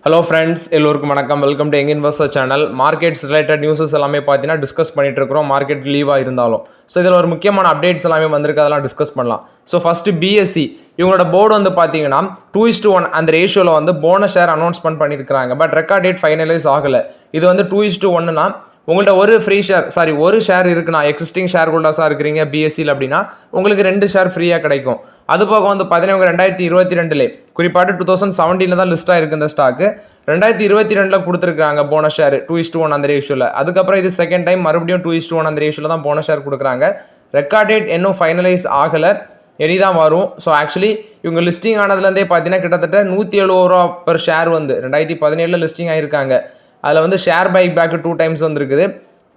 Hello friends, எல்லோருக்கும் வணக்கம். Welcome to young investor channel. Markets related newses எல்லாமே பார்த்தீங்கன்னா டிஸ்கஸ் பண்ணிட்டு இருக்கிறோம். மார்க்கெட் லீவாக இருந்தாலும் இதில் ஒரு முக்கியமான அப்டேட்ஸ் எல்லாமே வந்திருக்கு, அதெல்லாம் டிஸ்கஸ் பண்ணலாம். ஃபர்ஸ்ட் பிஎஸ்சி இவங்களோட போர்டு பார்த்தீங்கன்னா 2:1 அந்த ரேஷியோவில் போனஸ் ஷேர் அனௌன்ஸ்மெண்ட் பண்ணியிருக்காங்க. பட் ரெக்கார்ட் டேட் ஃபைனலைஸ் ஆகலை. இது 2:1னா உங்கள்கிட்ட ஒரு ஷேர் இருக்குன்னா, எக்ஸிஸ்டிங் ஷேர் ஹோல்டர்ஸாக இருக்கிறீங்க பிஎஸ்சியில் அப்படின்னா உங்களுக்கு 2 ஷேர் ஃப்ரீயாக கிடைக்கும். அது போக பார்த்தீங்கன்னா 2022 குறிப்பாட்டு 2017 தான் லிஸ்ட் ஆயிருக்கு இந்த ஸ்டாக்கு. 2022 கொடுத்துருக்காங்க போனஸ் ஷேர் 2:1 அந்த ரேஷியோவில். அதுக்கப்புறம் இது செகண்ட் டைம் மறுபடியும் 2:1 அந்த ரேஷியோவில் தான் போனஸ் ஷேர் கொடுக்குறாங்க. ரெக்கார்ட் டேட் இன்னும் ஃபைனலைஸ் ஆகலை, தான் வரும். ஆக்சுவலி இவங்க லிஸ்டிங் ஆனதுலேருந்தே பார்த்தீங்கன்னா கிட்டத்தட்ட 170 ரூபா பெர் ஷேர் 2017 லிஸ்டிங் ஆகிருக்காங்க. அதில் ஷேர் பேக் 2 டைம்ஸ் வந்துருக்குது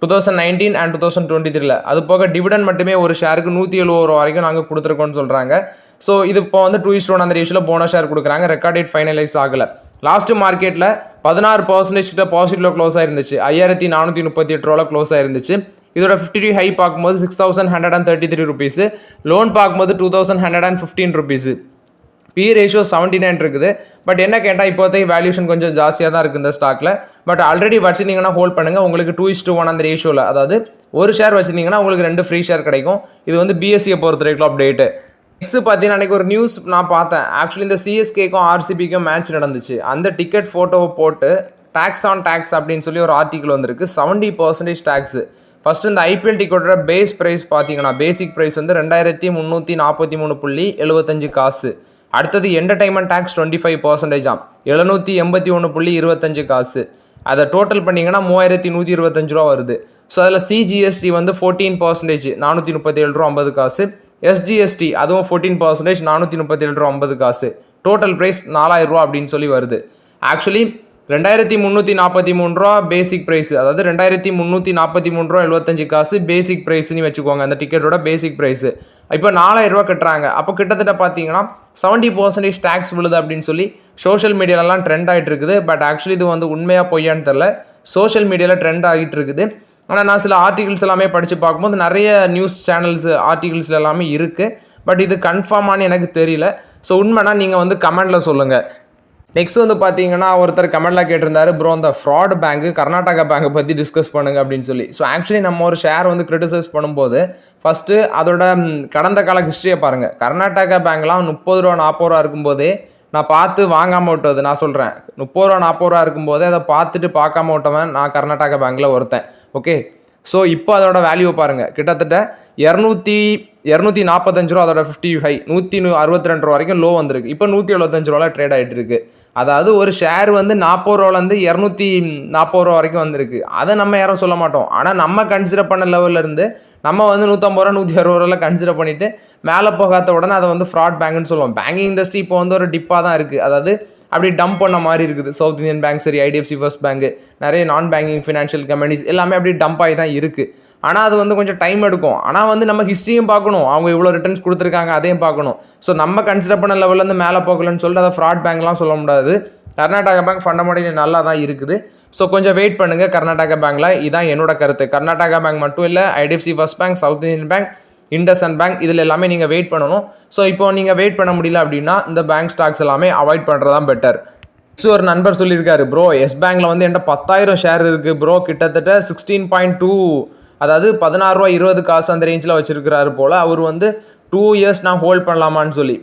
2019 அண்ட் 2023. அது போக டிவிடன் மட்டுமே ஒரு ஷேருக்கு 170 ரூபா வரைக்கும் நாங்கள் கொடுத்துருக்கோம்னு சொல்கிறாங்க. இது இப்போ 2:1 அந்த ரேஷியோவில் போனஸ் ஷேர் கொடுக்குறாங்க. ரெக்கார்ட் டேட் ஃபைனலைஸ் ஆகலை. லாஸ்ட் மார்க்கெட்டில் 16% கிட்ட பாசிட்டிவ்ல க்ளோஸ் ஆயிருந்துச்சு. 5438 ரூபாவில் க்ளோஸ் ஆயிருந்துச்சு. இதோட 50 ஹை பார்க்கும்போது 6133 ருபீஸ், லோன் பார்க்கும்போது 2115 ருபீஸ். பி ரேஷியோ 79 இருக்குது. பட் என்ன கேட்டால் இப்போதைக்கு வேல்யூஷன் கொஞ்சம் ஜாஸ்தியாக தான் இருக்குது இந்த ஸ்டாக்கில். பட் ஆல்ரெடி வச்சுருந்தீங்கன்னா ஹோல்ட் பண்ணுங்கள். உங்களுக்கு 2:1 அந்த ரேஷியோவில், அதாவது ஒரு ஷேர் வச்சுருந்தீங்கன்னா உங்களுக்கு 2 ஃப்ரீ ஷேர் கிடைக்கும். இது பிஎஸ்சியை பொறுத்த வரைக்கும் அப்டேட்டு. நெக்ஸ்ட் பார்த்தீங்கன்னா அன்றைக்கி ஒரு நியூஸ் நான் பார்த்தேன். ஆக்சுவலி இந்த சிஎஸ்கேக்கும் ஆர்சிபிக்கும் மேட்ச் நடந்துச்சு. அந்த டிக்கெட் ஃபோட்டோவை போட்டு டேக்ஸ் ஆன் டேக்ஸ் அப்படின்னு சொல்லி ஒரு ஆர்டிக்கல் வந்திருக்கு. 70% டேக்ஸு. ஃபர்ஸ்ட் இந்த ஐபிஎல் டிக்கெட்டோட பேஸ் ப்ரைஸ் பார்த்தீங்கன்னா பேசிக் ப்ரைஸ் 2343.75 காசு. அடுத்தது என்டர்டைன்மெண்ட் டேக்ஸ் 25% 781.25 காசு. அதை டோட்டல் பண்ணிங்கன்னா 3125 ரூபா வருது. அதில் சிஜிஎஸ்டி 14% 437 ரூபா 50 காசு. எஸ்ஜிஎஸ்டி அதுவும் 14% 437 ரூபா 50 காசு. டோட்டல் ப்ரைஸ் 4000 ரூபா அப்படின்னு சொல்லி வருது. ஆக்சுவலி 2343 ரூபா பேசிக் ப்ரைஸ், அதாவது 2343 ரூபா 75 காசு பேசிக் ப்ரைஸ்ன்னு வச்சுக்கோங்க. அந்த டிக்கெட்டோட பேசிக் ப்ரைஸ் இப்போ 4000 ரூபா கட்டுறாங்க. அப்போ கிட்டத்தட்ட பார்த்தீங்கன்னா 70% டேக்ஸ் விழுது அப்படின்னு சொல்லி சோஷியல் மீடியாலலாம் ட்ரெண்ட் ஆகிட்டு இருக்குது. பட் ஆக்சுவலி இது உண்மையாக பொய்யான்னு தெரில. சோஷியல் மீடியாவில் ட்ரெண்ட் ஆகிட்டு இருக்குது. ஆனால் நான் சில ஆர்டிகல்ஸ் எல்லாமே படித்து பார்க்கும்போது நிறைய நியூஸ் சேனல்ஸ் ஆர்டிகல்ஸ் எல்லாமே இருக்குது. பட் இது கன்ஃபார்மானு எனக்கு தெரியல. உண்மைனா நீங்கள் கமெண்டில் சொல்லுங்கள். நெக்ஸ்ட் பார்த்தீங்கன்னா ஒருத்தர் கமெண்ட்ல கேட்டிருந்தாரு, ப்ரோ அந்த ஃப்ராட் பேங்க் கர்நாடகா பேங்கை பற்றி டிஸ்கஸ் பண்ணுங்க அப்படின்னு சொல்லி. ஆக்சுவலி நம்ம ஒரு ஷேர் கிரிட்டிசைஸ் பண்ணும்போது ஃபஸ்ட்டு அதோட கடந்த கால ஹிஸ்ட்ரியை பாருங்கள். கர்நாடகா பேங்க்லாம் 30 ரூபா 40 ரூபா இருக்கும்போதே நான் பார்த்து வாங்காமல் விட்டது. நான் சொல்கிறேன் 30 ரூபா 40 ரூபா இருக்கும்போதே அதை பார்த்துட்டு பார்க்காம விட்டவன் நான் கர்நாடகா பேங்க்கில் ஒருத்தன். ஓகே, இப்போ அதோட வேல்யூ பாருங்கள். கிட்டத்தட்ட 245 ரூபா அதோட 50 ஹை, 162 ரூபா வரைக்கும் லோ வந்திருக்கு. இப்போ 175 ரூபாவில் ட்ரேட் ஆகிட்டு இருக்கு. அதாவது ஒரு ஷேர் 40 ரூபாலேருந்து 240 ரூபா வரைக்கும் வந்திருக்கு. அதை நம்ம யாரும் சொல்ல மாட்டோம். ஆனால் நம்ம கன்சிடர் பண்ண லெவலில் இருந்து நம்ம 150 ரூபா 160 ரூபாவில் கன்சிடர் பண்ணிவிட்டு மேலே போகாத உடனே அதை ஃப்ராட் பேங்க்னு சொல்லுவோம். பேங்கிங் இண்டஸ்ட்ரி இப்போ ஒரு டிப்பாக தான் இருக்குது. அதாவது அப்படி டம்ப் பண்ண மாதிரி இருக்குது. சவுத் இந்தியன் பேங்க் சரி, ஐடிஎஃப்சி ஃபர்ஸ்ட் பேங்க், நிறைய நான் பேங்கிங் ஃபினான்ஷியல் கம்பெனிஸ் எல்லாமே அப்படி டம்ப் ஆகி தான் இருக்குது. ஆனால் அது கொஞ்சம் டைம் எடுக்கும். ஆனால் நம்ம ஹிஸ்ட்ரியும் பார்க்கணும். அவங்க இவ்வளோ ரிட்டர்ன்ஸ் கொடுத்துருக்காங்க அதையும் பார்க்கணும். நம்ம கன்சிடர் பண்ண லெவல்லேருந்து மேலே போகலன்னு சொல்லிட்டு அதை ஃப்ராட் பேங்க்லாம் சொல்ல முடியாது. கர்நாடகா பேங்க் ஃபண்டமெண்டலி நல்லா தான் இருக்குது. கொஞ்சம் வெயிட் பண்ணுங்கள் கர்நாடகா பேங்க்கில். இதான் என்னோட கருத்து. கர்நாடகா பேங்க் மட்டும் இல்லை, IDFC first bank, south Indian bank, IndusInd bank, இதில் எல்லாமே நீங்கள் வெயிட் பண்ணணும். இப்போ நீங்கள் வெயிட் பண்ண முடியல அப்படின்னா இந்த பேங்க் ஸ்டாக்ஸ் எல்லாமே அவாய்ட் பண்ணுறது தான் பெட்டர். ஒரு நண்பர் சொல்லியிருக்காரு, ப்ரோ எஸ் பேங்க்கில் என்கிட்ட 10,000 ஷேர் இருக்குது ப்ரோ, கிட்டத்தட்ட 16.2 அதாவது 16 ரூபா 20 காசு அந்த ரேஞ்சில் வச்சுருக்கிறாரு போல். அவர் 2 இயர்ஸ் நான் ஹோல்ட் பண்ணலாமான்னு சொல்லி.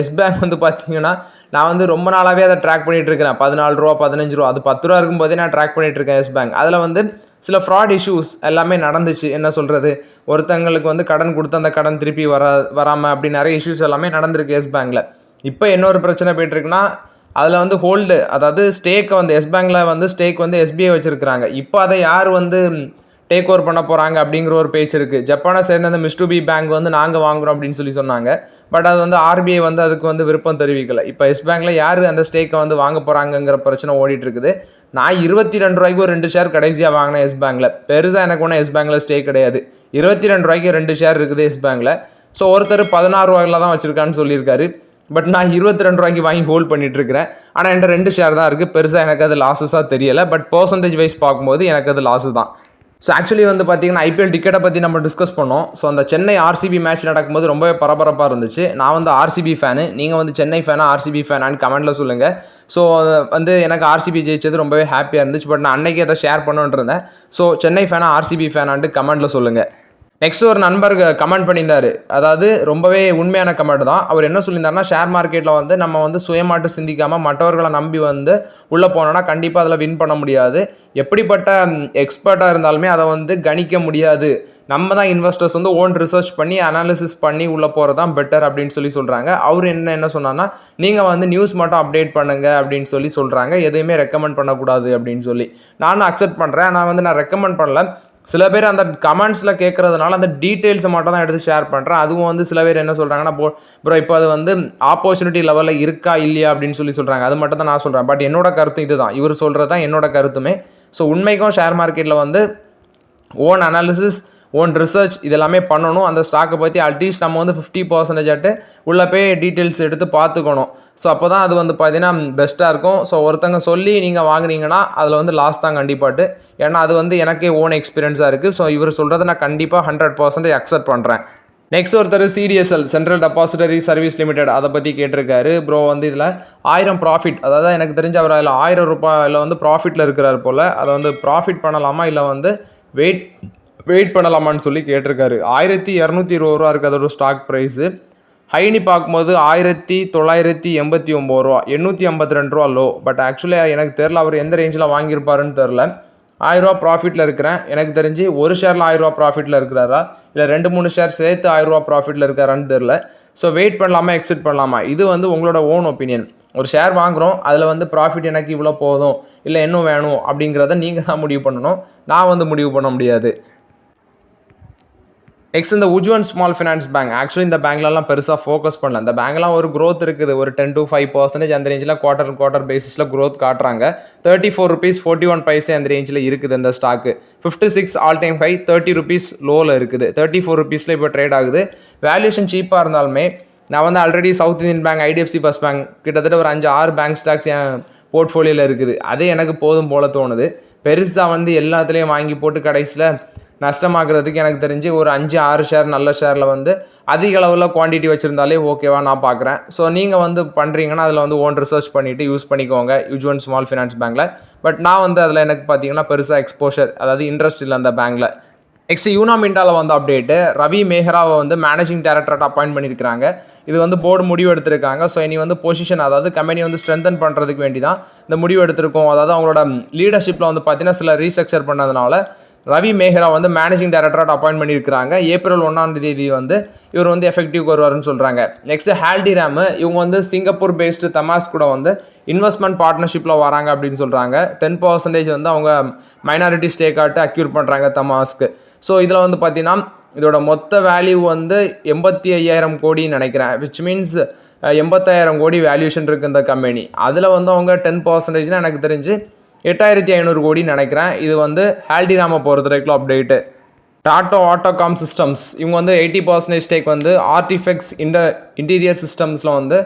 எஸ் பேங்க் பார்த்தீங்கன்னா நான் ரொம்ப நாளாகவே அதை ட்ராக் பண்ணிகிட்டு இருக்கிறேன். 14 ரூபா 15 ரூபா, அது 10 ரூபா இருக்கும்போதே நான் ட்ராக் பண்ணிகிட்டு இருக்கேன் எஸ் பேங்க். அதில் சில ஃப்ராட் இஷ்யூஸ் எல்லாமே நடந்துச்சு. என்ன சொல்கிறது, ஒருத்தங்களுக்கு கடன் கொடுத்து அந்த கடன் திருப்பி வராமல் அப்படி நிறைய இஷ்யூஸ் எல்லாமே நடந்திருக்கு எஸ் பேங்க்கில். இப்போ என்ன ஒரு பிரச்சனை போய்ட்டுருக்குன்னா அதில் ஹோல்டு, அதாவது ஸ்டேக்கை எஸ் பேங்க்கில் ஸ்டேக் எஸ்பிஐ வச்சுருக்கிறாங்க. இப்போ அதை யார் டேக் ஓவர் பண்ண போகிறாங்க அப்படிங்கிற ஒரு பேச்சு இருக்குது. ஜப்பானை சேர்ந்த அந்த மிஸ்டுபி பேங்க் நாங்கள் வாங்குகிறோம் அப்படின்னு சொல்லி சொன்னாங்க. பட் அது ஆர்பிஐ அதுக்கு விருப்பம் தெரிவிக்கலை. இப்போ எஸ் பேங்க்கில் யார் அந்த ஸ்டேக்கை வாங்க போகிறாங்கங்கிற பிரச்சனை ஓடிட்டு இருக்குது. நான் 22 ரூபாய்க்கு ஒரு 2 ஷேர் கடைசியாக வாங்கினேன் எஸ் பேங்க்கில். பெருசாக எனக்கு ஒன்றும் எஸ் பேங்க்கில் ஸ்டேக் கிடையாது. 22 ரூபாய்க்கு 2 ஷேர் இருக்குது எஸ் பேங்க்கில். ஒருத்தர் 16 ரூபாயில் தான் வச்சுருக்கான்னு சொல்லியிருக்காரு. பட் நான் 22 ரூபாய்க்கு வாங்கி ஹோல்ட் பண்ணிட்டு இருக்கிறேன். ஆனால் என்கிட்ட 2 ஷேர் தான் இருக்குது. பெருசாக எனக்கு அது லாஸஸாக தெரியலை. பட் பர்சன்டேஜ் வைஸ் பார்க்கும்போது எனக்கு அது லாஸு தான். ஸோ ஆக்சுவலி வந்து பார்த்தீங்கன்னா ஐபிஎல் டிக்கெட்டை பற்றி நம்ம டிஸ்கஸ் பண்ணோம். ஸோ அந்த சென்னை ஆர்சிபி மேட்ச் நடக்கும்போது ரொம்பவே பரபரப்பாக இருந்துச்சு. நான் வந்து ஆர்சிபி ஃபேனு, நீங்கள் வந்து சென்னை ஃபேனா ஆர்சிபி ஃபேனான்னு கமெண்ட்டில் சொல்லுங்கள். ஸோ வந்து எனக்கு ஆர்சிபி ஜெயிச்சது ரொம்பவே ஹாப்பியாக இருந்துச்சு. பட் நான் அன்றைக்கி அதை ஷேர் பண்ணுன்னு இருந்தேன். ஸோ சென்னை ஃபேனா ஆர்சிபி ஃபேனான்ட்டு கமெண்ட்டில் சொல்லுங்கள். நெக்ஸ்ட் ஒரு நண்பர் கமெண்ட் பண்ணியிருந்தார். அதாவது ரொம்பவே உண்மையான கமெண்ட் தான். அவர் என்ன சொல்லியிருந்தாருன்னா, ஷேர் மார்க்கெட்டில் வந்து நம்ம வந்து சுயமாட்டு சிந்திக்காமல் மற்றவர்களை நம்பி வந்து உள்ளே போனோன்னா கண்டிப்பாக அதில் வின் பண்ண முடியாது. எப்படிப்பட்ட எக்ஸ்பர்ட்டாக இருந்தாலுமே அதை வந்து கணிக்க முடியாது. நம்ம தான் இன்வெஸ்டர்ஸ் வந்து ஓன் ரிசர்ச் பண்ணி அனாலிசிஸ் பண்ணி உள்ளே போகிறது தான் பெட்டர் அப்படின்னு சொல்கிறாங்க. அவர் என்ன சொன்னான்னா, நீங்கள் வந்து நியூஸ் மட்டும் அப்டேட் பண்ணுங்கள் அப்படின்னு சொல்கிறாங்க. எதையுமே ரெக்கமெண்ட் பண்ணக்கூடாது அப்படின்னு சொல்லி. நானும் அக்செப்ட் பண்ணுறேன். நான் ரெக்கமெண்ட் பண்ணல. சில பேர் அந்த கமெண்ட்ஸில் கேட்குறதுனால அந்த டீட்டெயில்ஸை மட்டும் தான் எடுத்து ஷேர் பண்ணுறேன். அதுவும் வந்து சில பேர் என்ன சொல்கிறாங்கன்னா, ப்ரோ இப்போ அது வந்து ஆப்பர்ச்சுனிட்டி லெவலில் இருக்கா இல்லையா அப்படின்னு சொல்கிறாங்க. அது மட்டும் தான் நான் சொல்கிறேன். பட் என்னோட கருத்து இது தான். இவர் சொல்கிறது தான் என்னோட கருத்துமே. ஸோ உண்மைக்கும் ஷேர் மார்க்கெட்டில் வந்து ஓன் அனாலிசிஸ், ஓன் ரிசர்ச் இதெல்லாமே பண்ணணும். அந்த ஸ்டாக்கை பற்றி அட்லீஸ்ட் நம்ம வந்து 50% உள்ளே போய் டீட்டெயில்ஸ் எடுத்து பார்த்துக்கணும். ஸோ அப்போ தான் அது வந்து பார்த்தீங்கன்னா பெஸ்ட்டாக இருக்கும். ஸோ ஒருத்தங்க சொல்லி நீங்கள் வாங்கினீங்கன்னா அதில் வந்து லாஸ் தான் கண்டிப்பாட்டு. ஏன்னா அது வந்து எனக்கே ஓன் எக்ஸ்பீரியன்ஸாக இருக்குது. ஸோ இவர் சொல்கிறத நான் கண்டிப்பாக 100% அக்செப்ட் பண்ணுறேன். நெக்ஸ்ட் ஒருத்தர் CDSL central depository service limited அதை பற்றி கேட்டிருக்காரு. ப்ரோ வந்து இதில் 1000 ப்ராஃபிட், அதாவது எனக்கு தெரிஞ்ச அவர் அதில் 1000 ரூபாயில் வந்து ப்ராஃபிட்டில் இருக்கிறார் போல். அதை வந்து ப்ராஃபிட் பண்ணலாமா இல்லை வந்து வெயிட் பண்ணலாமான்னு சொல்லி கேட்டிருக்காரு. 1220 ரூபா இருக்குது அதோட ஸ்டாக் ப்ரைஸு. ஹைனி பார்க்கும்போது 1989 ரூபா, 852 ரூபா லோ. பட் ஆக்சுவலி எனக்கு தெரில அவர் எந்த ரேஞ்சில் வாங்கியிருப்பாருன்னு தெரில. 1000 ரூபா ப்ராஃபிட்டில் இருக்கிறேன். எனக்கு தெரிஞ்சு ஒரு ஷேரில் 1000 ரூபா ப்ராஃபிட்டில் இருக்கிறாரா இல்லை 2-3 ஷேர் சேர்த்து 1000 ரூபா ப்ராஃபிட்டில் இருக்காரான்னு தெரில. ஸோ வெயிட் பண்ணலாமா எக்ஸிட் பண்ணலாமா, இது வந்து உங்களோட ஓன் ஒப்பீனியன். ஒரு ஷேர் வாங்குகிறோம், அதில் வந்து ப்ராஃபிட் எனக்கு இவ்வளோ போதும் இல்லை இன்னும் வேணும் அப்படிங்கிறத நீங்கள் தான் முடிவு பண்ணணும். நான் வந்து முடிவு பண்ண முடியாது. நெக்ஸ்ட் இந்த உஜ்வன் ஸ்மால் ஃபினான்ஸ் பேங்க். ஆக்சுவலி இந்த பேங்க்லலாம் பெருசாக ஃபோக்கஸ் பண்ணல. இந்த பேங்க்லாம் ஒரு க்ரோத் இருக்குது, ஒரு 10-5% அந்த ரேஞ்சில் குவார்ட்டர் பேசிஸில் க்ரோத் காட்டுறாங்க. 34 rupees 41 paise அந்த ரேஞ்சில் இருக்குது இந்த stock. 56 all time high, 30 rupees லோவில் இருக்குது. 34 rupeesல இப்போ ட்ரேட் ஆகுது. வேல்யூஷன் சீப்பாக இருந்தாலுமே நான் வந்து already south Indian bank, IDFC first bank கிட்டத்தட்ட ஒரு 5-6 பேங்க் ஸ்டாக்ஸ் என் போர்ட்ஃபோலியோவில் இருக்குது. அதே எனக்கு போதும் போல தோணுது. பெருசாக வந்து எல்லாத்துலேயும் வாங்கி போட்டு கடைசியில் நஷ்டமாக்குறதுக்கு எனக்கு தெரிஞ்சு ஒரு 5-6 ஷேர் நல்ல ஷேரில் வந்து அதிக அளவில் குவான்டிட்டி வச்சுருந்தாலே ஓகேவா நான் பார்க்குறேன். ஸோ நீங்கள் வந்து பண்ணுறீங்கன்னா அதில் வந்து ஓன் ரிசர்ச் பண்ணிவிட்டு யூஸ் பண்ணிக்கோங்க யுஜ்வன் ஸ்மால் ஃபினான்ஸ் பேங்க்கில். பட் நான் வந்து அதில் எனக்கு பார்த்தீங்கன்னா பெருசாக எக்ஸ்போஷர், அதாவது இன்ட்ரெஸ்ட் இல்லை அந்த பேங்க்கில். நெக்ஸ்ட் யூனா மிண்டாவில் வந்து அப்டேட்டு. ரவி மேஹராவை வந்து மேனேஜிங் டைரக்டராக அப்பாயிண்ட் பண்ணியிருக்கிறாங்க. இது வந்து போர்டு முடிவு எடுத்திருக்காங்க. ஸோ இனி வந்து பொசிஷன், அதாவது கம்பெனி வந்து ஸ்ட்ரென்தன் பண்ணுறதுக்கு வேண்டி தான் இந்த முடிவு எடுத்திருக்கோம். அதாவது அவங்களோட லீடர்ஷிப்பில் வந்து பார்த்தீங்கன்னா சில ரீஸ்ட்ரக்சர் பண்ணதுனால ரவி மேஹரா வந்து மேனேஜிங் டைரக்டராக அப்பாயிண்ட் பண்ணியிருக்கிறாங்க. ஏப்ரல் 1 வந்து இவர் வந்து எஃபெக்டிவ் வருவார்னு சொல்கிறாங்க. நெக்ஸ்ட் ஹால்டிராம், இவங்க வந்து சிங்கப்பூர் பேஸ்டு தமாஸ் கூட வந்து இன்வெஸ்ட்மெண்ட் பார்ட்னர்ஷிப்பில் வராங்க அப்படின்னு சொல்கிறாங்க. 10% வந்து அவங்க மைனாரிட்டி ஸ்டேக்காட்டு அக்யூர் பண்ணுறாங்க தமாஸ்க்கு. ஸோ இதில் வந்து பார்த்தீங்கன்னா இதோட மொத்த வேல்யூ வந்து 85,000 கோடின்னு நினைக்கிறேன். விச் மீன்ஸ் 85,000 கோடி வேல்யூஷன் இருக்குது இந்த கம்பெனி. அதில் வந்து அவங்க 10%னா எனக்கு தெரிஞ்சு 8,500 கோடின்னு நினைக்கிறேன். இது வந்து ஹால்டிராமை பொறுத்த வரைக்கும் அப்டேட்டு. டாட்டா ஆட்டோகாம் சிஸ்டம்ஸ், இவங்க வந்து 80% ஸ்டேக் வந்து ஆர்டிஃபெக்ட்ஸ் இன்டீரியர் சிஸ்டம்ஸில் வந்து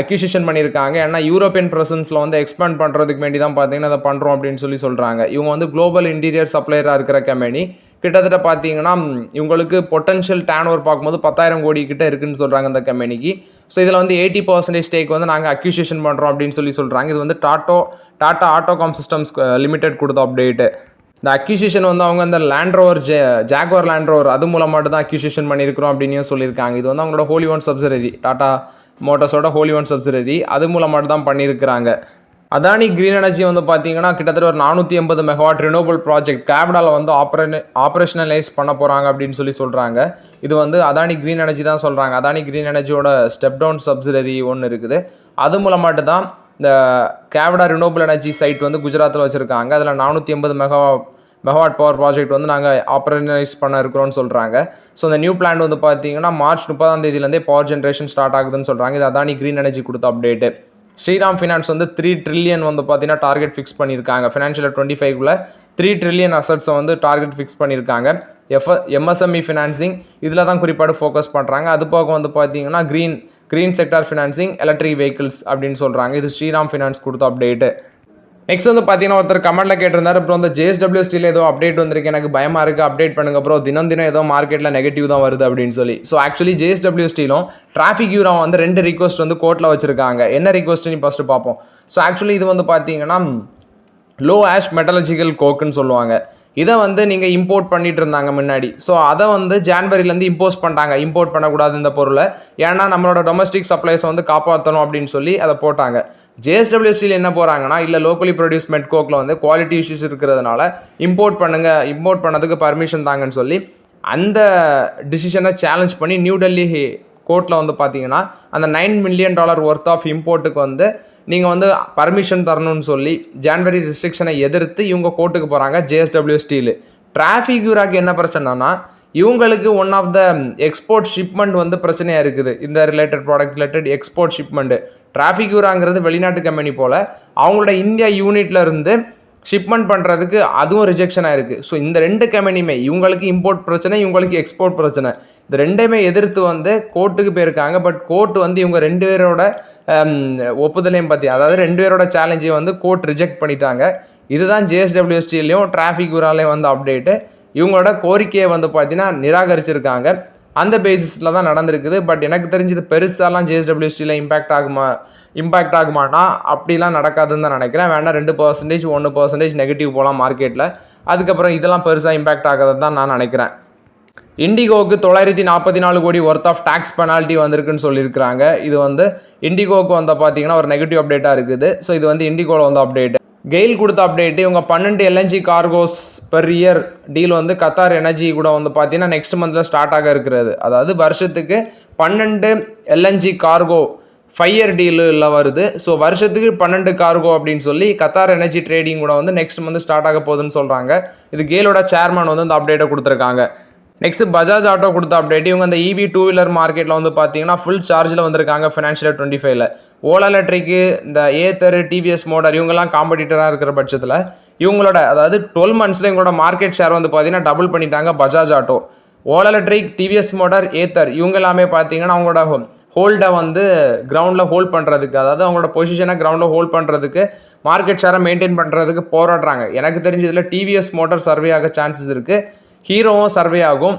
அக்யூசிஷன் பண்ணியிருக்காங்க. ஏன்னா யூரோப்பியன் ப்ரெசன்ஸில் வந்து எக்ஸ்பேண்ட் பண்ணுறதுக்கு வேண்டி தான் பார்த்தீங்கன்னா அதை பண்ணுறோம் அப்படின்னு சொல்கிறாங்க. இவங்க வந்து குளோபல் இன்டீரியர் சப்ளையராக இருக்கிற கம்பெனி. கிட்டத்தட்ட பார்த்தீங்கன்னா இவங்களுக்கு பொட்டன்ஷியல் டேர்ன் ஓவர் பார்க்கும்போது 10,000 கோடி கிட்ட இருக்குன்னு சொல்கிறாங்க இந்த கம்பெனிக்கு. ஸோ இதில் வந்து 80% ஸ்டேக் வந்து நாங்கள் அக்யூசிஷன் பண்ணுறோம் அப்படின்னு சொல்கிறாங்க. இது வந்து டாட்டா ஆட்டோகாம் சிஸ்டம்ஸ் லிமிடெட் கொடுத்த அப்டேட்டு. இந்த அக்யூசிஷன் வந்து அவங்க அந்த லேண்ட்ரோவர் ஜாக்வார் லேண்ட்ரோவர் அது மூலமாக தான் அக்யூசிஷன் பண்ணியிருக்கிறோம் அப்படின்னு சொல்லியிருக்காங்க. இது வந்து அவங்களோட ஹோலி ஒன் சப்சிடரி, டாட்டா மோட்டார்ஸோட ஹோலி ஒன் சப்சிடரி, அது மூலமாக தான் பண்ணியிருக்கிறாங்க. அதானி கிரீன் எனர்ஜி வந்து பார்த்தீங்கன்னா கிட்டத்தட்ட ஒரு 480 மெகாவாட் ரினோவபிள் ப்ராஜெக்ட் கேப்டாவில் வந்து ஆப்ரேஷனலைஸ் பண்ண போகிறாங்க அப்படின்னு சொல்கிறாங்க. இது வந்து அதானி கிரீன் எனர்ஜி தான் சொல்கிறாங்க. அதானி கிரீன் எனர்ஜியோட ஸ்டெப் டவுன் சப்சிடரி ஒன்று இருக்குது. அது மூலமாட்டு தான் இந்த கேப்டா ரினோவபிள் எனர்ஜி சைட் வந்து குஜராத்தில் வச்சுருக்காங்க. அதில் 480 மெகாவாட் பவர் ப்ராஜெக்ட் வந்து நாங்கள் ஆப்ரேஷனலைஸ் பண்ண இருக்கிறோன்னு சொல்கிறாங்க. ஸோ இந்த நியூ பிளான் வந்து பார்த்தீங்கன்னா மார்ச் 30 பவர் ஜென்ரேஷன் ஸ்டார்ட் ஆகுதுன்னு சொல்கிறாங்க. இது அதானி கிரீன் எனர்ஜி கொடுத்த அப்டேட்டு. ஸ்ரீராம் ஃபினான்ஸ் வந்து 3 trillion வந்து பார்த்தீங்கன்னா டார்கெட் ஃபிக்ஸ் பண்ணியிருக்காங்க. ஃபினான்ஷியல் 25க்குள்ள 3 trillion அசட்ஸை வந்து டார்கெட் ஃபிக்ஸ் பண்ணியிருக்காங்க. MSME ஃபினான்சிங் இதில் தான் குறிப்பாடு ஃபோக்கஸ் பண்ணுறாங்க. அது போக வந்து பார்த்தீங்கன்னா green sector financing, electric vehicles அப்படின்னு சொல்கிறாங்க. இது ஸ்ரீராம் ஃபினான்ஸ் கொடுத்த அப்டேட்டு. நெக்ஸ்ட் வந்து பார்த்தீங்கன்னா ஒருத்தர் கமெண்ட்டில் கேட்டிருந்தாரு ப்ரோ இந்த JSW ஸ்டீல் ஏதோ அப்டேட் வந்திருக்கு எனக்கு பயமாக இருக்குது அப்டேட் பண்ணுங்க ப்ரோ தினம் ஏதோ மார்க்கெட்டில் நெகட்டிவ் தான் வருது அப்படின்னு சொல்லி. ஸோ ஆக்சுவலி JSW ஸ்டீலும் டிராஃபிக் யூரா வந்து 2 ரிக்வஸ்ட் வந்து கோர்ட்டில் வச்சிருக்காங்க. என்ன ரிக்வஸ்ட்னு ஃபஸ்ட்டு பார்ப்போம். ஸோ ஆக்சுவலி இது வந்து பார்த்தீங்கன்னா லோ ஆஷ் மெட்டலஜிக்கல் கோக்குன்னு சொல்லுவாங்க. இதை வந்து நீங்கள் இம்போர்ட் பண்ணிட்டு இருந்தாங்க முன்னாடி. ஸோ அதை வந்து ஜான்வரிலேருந்து இம்போஸ் பண்ணிட்டாங்க. இம்போர்ட் பண்ணக்கூடாது இந்த பொருளை, ஏன்னா நம்மளோட டொமஸ்டிக் சப்ளைஸை வந்து காப்பாற்றணும் அப்படின்னு சொல்லி அதை போட்டாங்க. JSW ஸ்டீல் என்ன போகிறாங்கன்னா இல்லை லோக்கலி ப்ரொடியூஸ் மெட் கோக்கில் வந்து குவாலிட்டி இஷ்யூஸ் இருக்கிறதுனால இம்போர்ட் பண்ணுங்கள், இம்போர்ட் பண்ணதுக்கு பர்மிஷன் தாங்கன்னு சொல்லி அந்த டிசிஷனை சேலஞ்ச் பண்ணி நியூ டெல்லி கோர்ட்டில் வந்து பார்த்தீங்கன்னா அந்த $9 மில்லியன் ஒர்த் ஆஃப் இம்போர்ட்டுக்கு வந்து நீங்கள் வந்து பர்மிஷன் தரணும்னு சொல்லி ஜான்வரி ரெஸ்ட்ரிக்ஷனை எதிர்த்து இவங்க கோர்ட்டுக்கு போகிறாங்க JSW ஸ்டீலு. டிராஃபிக் யூராக்கு என்ன பிரச்சனைனா இவங்களுக்கு one of the export shipment வந்து பிரச்சனையாக இருக்குது. இந்த ரிலேட்டட் எக்ஸ்போர்ட் ஷிப்மெண்ட்டு டிராஃபிக் யூராங்கிறது வெளிநாட்டு கம்பெனி போல் அவங்களோட இந்தியா யூனிட்ல இருந்து ஷிப்மெண்ட் பண்ணுறதுக்கு அதுவும் ரிஜெக்ஷன் ஆயிருக்கு. ஸோ இந்த 2 கம்பெனியுமே இவங்களுக்கு இம்போர்ட் பிரச்சனை, இவங்களுக்கு எக்ஸ்போர்ட் பிரச்சனை, இந்த 2மே எதிர்த்து வந்து கோர்ட்டுக்கு போயிருக்காங்க. பட் கோர்ட் வந்து இவங்க 2 பேரோட ஒப்புதலையும் பற்றி, அதாவது 2 பேரோட சேலஞ்சையும் வந்து கோர்ட் ரிஜெக்ட் பண்ணிட்டாங்க. இதுதான் JSW ஸ்டீல்லையும் டிராஃபிக் யூராலையும் வந்து அப்டேட்டு. இவங்களோட கோரிக்கையை வந்து பார்த்தீங்கன்னா நிராகரிச்சிருக்காங்க. அந்த பேசிஸில் தான் நடந்திருக்குது. பட் எனக்கு தெரிஞ்சது பெருசாலாம் JSW ஸ்டீலில் இம்பேக்ட் ஆகுமானா அப்படிலாம் நடக்காதுன்னு தான் நினைக்கிறேன். வேணா 2% 1% நெகட்டிவ் போகலாம் மார்க்கெட்டில். அதுக்கப்புறம் இதெல்லாம் பெருசாக இம்பேக்ட் ஆகாது தான் நான் நினைக்கிறேன். இண்டிகோவுக்கு 944 கோடி ஒர்த் ஆஃப் டேக்ஸ் பெனால்ட்டி வந்திருக்குன்னு சொல்லியிருக்கிறாங்க. இது வந்து இண்டிகோவுக்கு வந்து பார்த்தீங்கன்னா ஒரு நெகட்டிவ் அப்டேட்டாக இருக்குது. ஸோ இது வந்து இண்டிகோவில் வந்து அப்டேட். கெயில் கொடுத்த அப்டேட்டு இவங்க 12 LNG cargos per year deal வந்து கத்தார் எனர்ஜி கூட வந்து பார்த்தீங்கன்னா நெக்ஸ்ட் மந்தில் ஸ்டார்ட் ஆக இருக்கிறது. அதாவது வருஷத்துக்கு 12 LNG கார்கோ 5 இயர் டீலில் வருது. ஸோ வருஷத்துக்கு 12 கார்கோ அப்படின்னு சொல்லி கத்தார் எனர்ஜி ட்ரேடிங் கூட வந்து நெக்ஸ்ட் மந்த் ஸ்டார்ட் ஆக போகுதுன்னு சொல்கிறாங்க. இது கெயிலோட சேர்மன் வந்து இந்த அப்டேட்டை கொடுத்துருக்காங்க. நெக்ஸ்ட் பஜாஜ் ஆட்டோ கொடுத்த அப்டேட், இவங்க இந்த EV 2 வீலர் மார்க்கெட்டில் வந்து பார்த்தீங்கன்னா ஃபுல் சார்ஜில் வந்திருக்காங்க ஃபினான்ஷியல் 25ல். ஓலா எலக்ட்ரிக்கு, இந்த ஏத்தர், TVS மோட்டார் இவங்கெல்லாம் காம்படிட்டராக இருக்கிற பட்சத்தில் இவங்களோட அதாவது 12 மந்த்ஸில் இவங்களோட மார்க்கெட் ஷேர் வந்து பார்த்தீங்கன்னா டபுள் பண்ணிட்டாங்க Bajaj auto. Ola electric, TVS motor, Ather இவங்க எல்லாமே பார்த்தீங்கன்னா அவங்களோட ஹோல்டை வந்து கிரவுண்டில் ஹோல்ட் பண்ணுறதுக்கு, அதாவது அவங்களோட பொசிஷனை கிரவுண்டில் ஹோல்ட் பண்ணுறதுக்கு, மார்க்கெட் ஷேரை மெயின்டைன் பண்ணுறதுக்கு போராடுறாங்க. எனக்கு தெரிஞ்சதில் TVS மோட்டார் சர்வே ஆக சான்சஸ் இருக்குது, ஹீரோவும் சர்வே ஆகும்.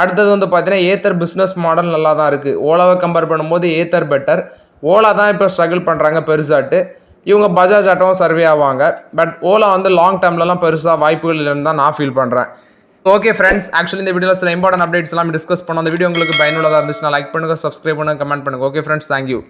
அடுத்தது வந்து பார்த்தீங்கன்னா ஏத்தர் பிஸ்னஸ் மாடல் நல்லா தான் இருக்குது. ஓலாவை கம்பேர் பண்ணும்போது ஏத்தர் பெட்டர். ஓலா தான் இப்போ ஸ்ட்ரகிள் பண்ணுறாங்க பெருசாட்டு. இவங்க பஜாஜ் ஆட்டோவும் சர்வே ஆவாங்க. பட் ஓலா வந்து லாங் டேர்ம்லலாம் பெருசாக வாய்ப்புகள் இல்லைன்னு தான் நான் ஃபீல் பண்ணுறேன். ஓகே ஃப்ரெண்ட்ஸ், ஆக்சுவலி இந்த வீடியோவில் சில இம்பார்ட்டன்ட் அப்டேட்ஸ் எல்லாம் டிஸ்கஸ் பண்ணோம். அந்த வீடியோ உங்களுக்கு பயனுள்ளதாக இருந்துச்சுன்னா லைக் பண்ணுங்கள், சப்ஸ்கிரைப் பண்ணுங்கள், கமெண்ட் பண்ணுங்கள். Okay friends, thank you.